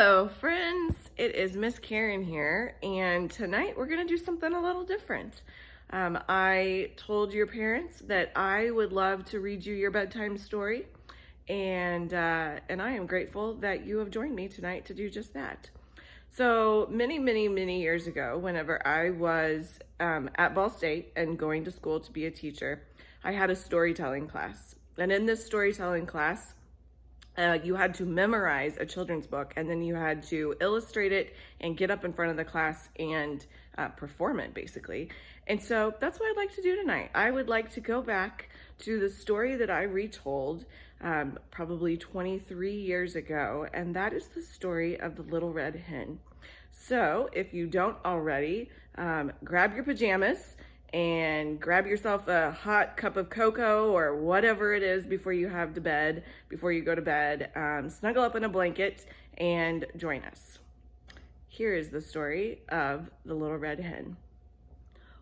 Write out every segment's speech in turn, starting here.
Hello, friends. It is Miss Karen here, and tonight we're going to do something a little different. I told your parents that I would love to read you your bedtime story, and I am grateful that you have joined me tonight to do just that. So many years ago, whenever I was at Ball State and going to school to be a teacher, I had a storytelling class, and in this storytelling class, you had to memorize a children's book, and then you had to illustrate it and get up in front of the class and perform it, basically. And so that's what I'd like to do tonight. I would like to go back to the story that I retold probably 23 years ago, and that is the story of the Little Red Hen. So if you don't already, grab your pajamas and grab yourself a hot cup of cocoa or whatever it is before you go to bed. Snuggle up in a blanket and join us. Here is the story of the Little Red Hen.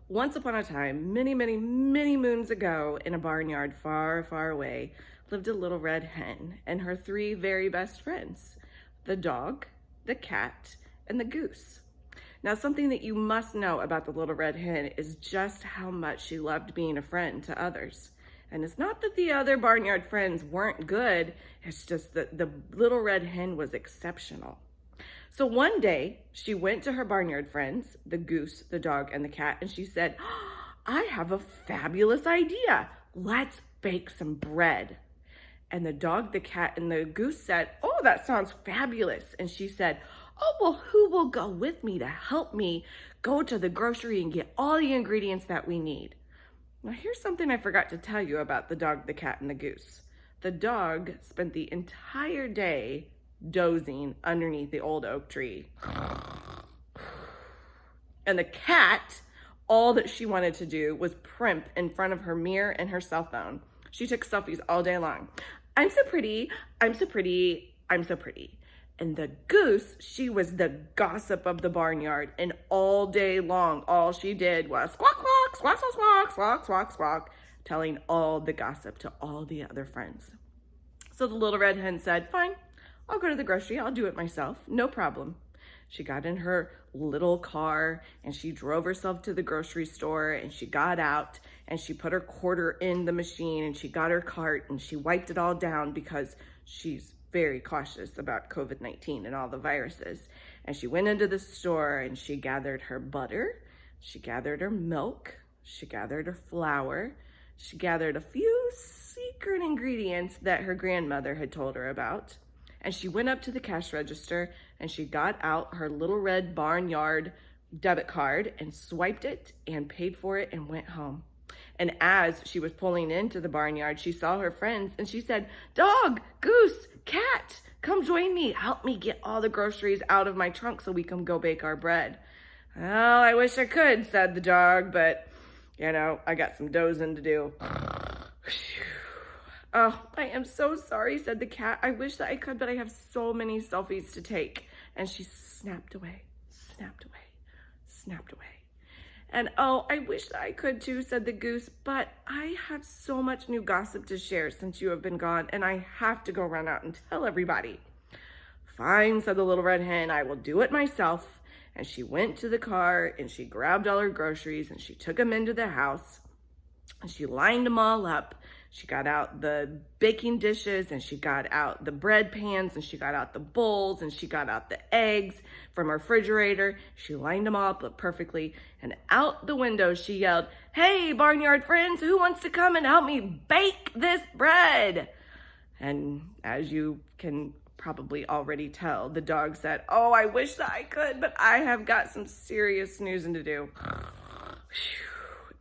Once upon a time, many moons ago, in a barnyard far away, lived a little red hen and her three very best friends, the dog, the cat, and the goose. Now, something that you must know about the Little Red Hen is just how much she loved being a friend to others. And it's not that the other barnyard friends weren't good, it's just that the Little Red Hen was exceptional. So one day, she went to her barnyard friends, the goose, the dog, and the cat, and she said, "I have a fabulous idea. Let's bake some bread." And the dog, the cat, and the goose said, "Oh, that sounds fabulous." And she said, "Oh, well, who will go with me to help me go to the grocery and get all the ingredients that we need?" Now, here's something I forgot to tell you about the dog, the cat, and the goose. The dog spent the entire day dozing underneath the old oak tree. And the cat, all that she wanted to do was primp in front of her mirror and her cell phone. She took selfies all day long. "I'm so pretty, I'm so pretty, I'm so pretty." And the goose, she was the gossip of the barnyard, and all day long, all she did was squawk, squawk, squawk, squawk, squawk, squawk, squawk, squawk, telling all the gossip to all the other friends. So the Little Red Hen said, "Fine, I'll go to the grocery. I'll do it myself. No problem." She got in her little car and she drove herself to the grocery store, and she got out and she put her quarter in the machine and she got her cart and she wiped it all down because she's very cautious about COVID-19 and all the viruses. And she went into the store and she gathered her butter, she gathered her milk, she gathered her flour, she gathered a few secret ingredients that her grandmother had told her about. And she went up to the cash register and she got out her little red barnyard debit card and swiped it and paid for it and went home. And as she was pulling into the barnyard, she saw her friends and she said, "Dog, goose, cat, come join me. Help me get all the groceries out of my trunk so we can go bake our bread." "Well, I wish I could," said the dog, "but, I got some dozing to do." "Oh, I am so sorry," said the cat. "I wish that I could, but I have so many selfies to take." And she snapped away, snapped away, snapped away. "And oh, I wish that I could too," said the goose, "but I have so much new gossip to share since you have been gone, and I have to go run out and tell everybody." "Fine," said the Little Red Hen, "I will do it myself." And she went to the car and she grabbed all her groceries and she took them into the house and she lined them all up. She got out the baking dishes and she got out the bread pans and she got out the bowls and she got out the eggs from her refrigerator. She lined them all up perfectly, and out the window she yelled, "Hey, barnyard friends, who wants to come and help me bake this bread?" And as you can probably already tell, the dog said, "Oh, I wish that I could, but I have got some serious snoozing to do."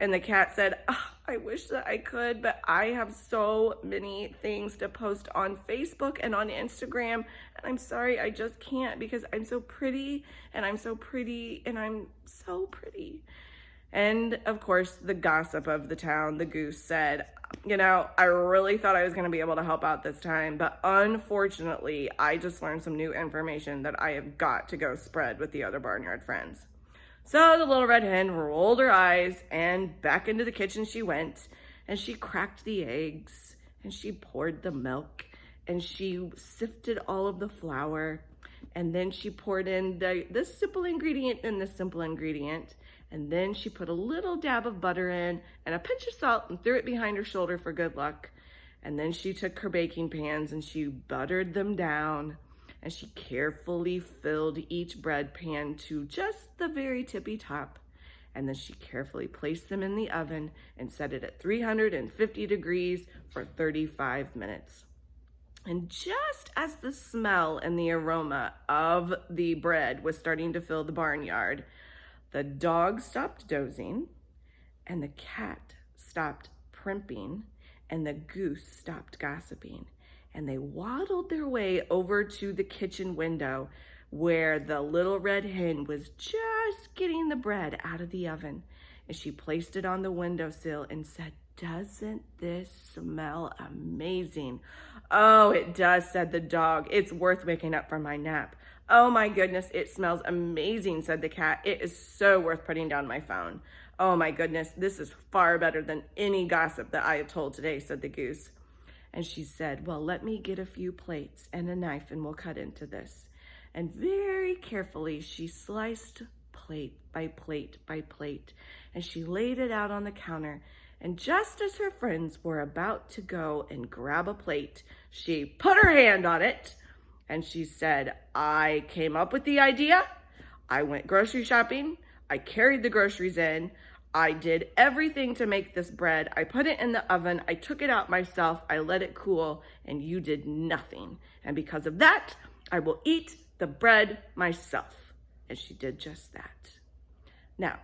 And the cat said, "Oh, I wish that I could, but I have so many things to post on Facebook and on Instagram, and I'm sorry, I just can't because I'm so pretty, and I'm so pretty, and I'm so pretty." And of course, the gossip of the town, the goose, said, "I really thought I was going to be able to help out this time, but unfortunately, I just learned some new information that I have got to go spread with the other barnyard friends." So the Little Red Hen rolled her eyes and back into the kitchen she went, and she cracked the eggs and she poured the milk and she sifted all of the flour And then she poured in this simple ingredient and this simple ingredient. And then she put a little dab of butter in and a pinch of salt and threw it behind her shoulder for good luck. And then she took her baking pans and she buttered them down. And she carefully filled each bread pan to just the very tippy top. And then she carefully placed them in the oven and set it at 350 degrees for 35 minutes. And just as the smell and the aroma of the bread was starting to fill the barnyard, the dog stopped dozing, and the cat stopped primping, and the goose stopped gossiping. And they waddled their way over to the kitchen window where the little red hen was just getting the bread out of the oven. And she placed it on the windowsill and said, "Doesn't this smell amazing?" "Oh, it does," said the dog. "It's worth waking up from my nap." "Oh my goodness, it smells amazing," said the cat. "It is so worth putting down my phone." "Oh my goodness, this is far better than any gossip that I have told today," said the goose. And she said, "Well, let me get a few plates and a knife and we'll cut into this." And very carefully, she sliced plate by plate by plate, and she laid it out on the counter. And just as her friends were about to go and grab a plate, she put her hand on it and she said, "I came up with the idea. I went grocery shopping. I carried the groceries in. I did everything to make this bread. I put it in the oven. I took it out myself. I let it cool, and you did nothing. And because of that, I will eat the bread myself." And she did just that. Now,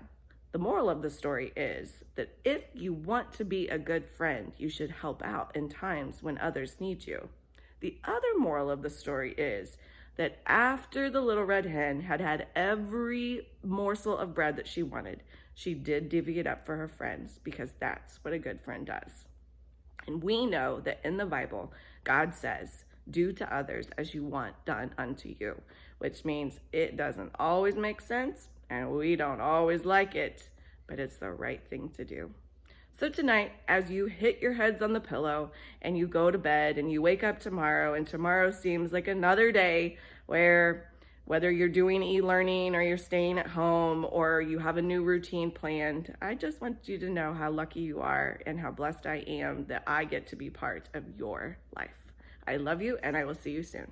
the moral of the story is that if you want to be a good friend, you should help out in times when others need you. The other moral of the story is that after the little red hen had had every morsel of bread that she wanted, she did divvy it up for her friends, because that's what a good friend does. And we know that in the Bible, God says, "Do to others as you want done unto you," which means it doesn't always make sense and we don't always like it, but it's the right thing to do. So tonight, as you hit your heads on the pillow and you go to bed and you wake up tomorrow, and tomorrow seems like another day where whether you're doing e-learning or you're staying at home or you have a new routine planned, I just want you to know how lucky you are and how blessed I am that I get to be part of your life. I love you, and I will see you soon.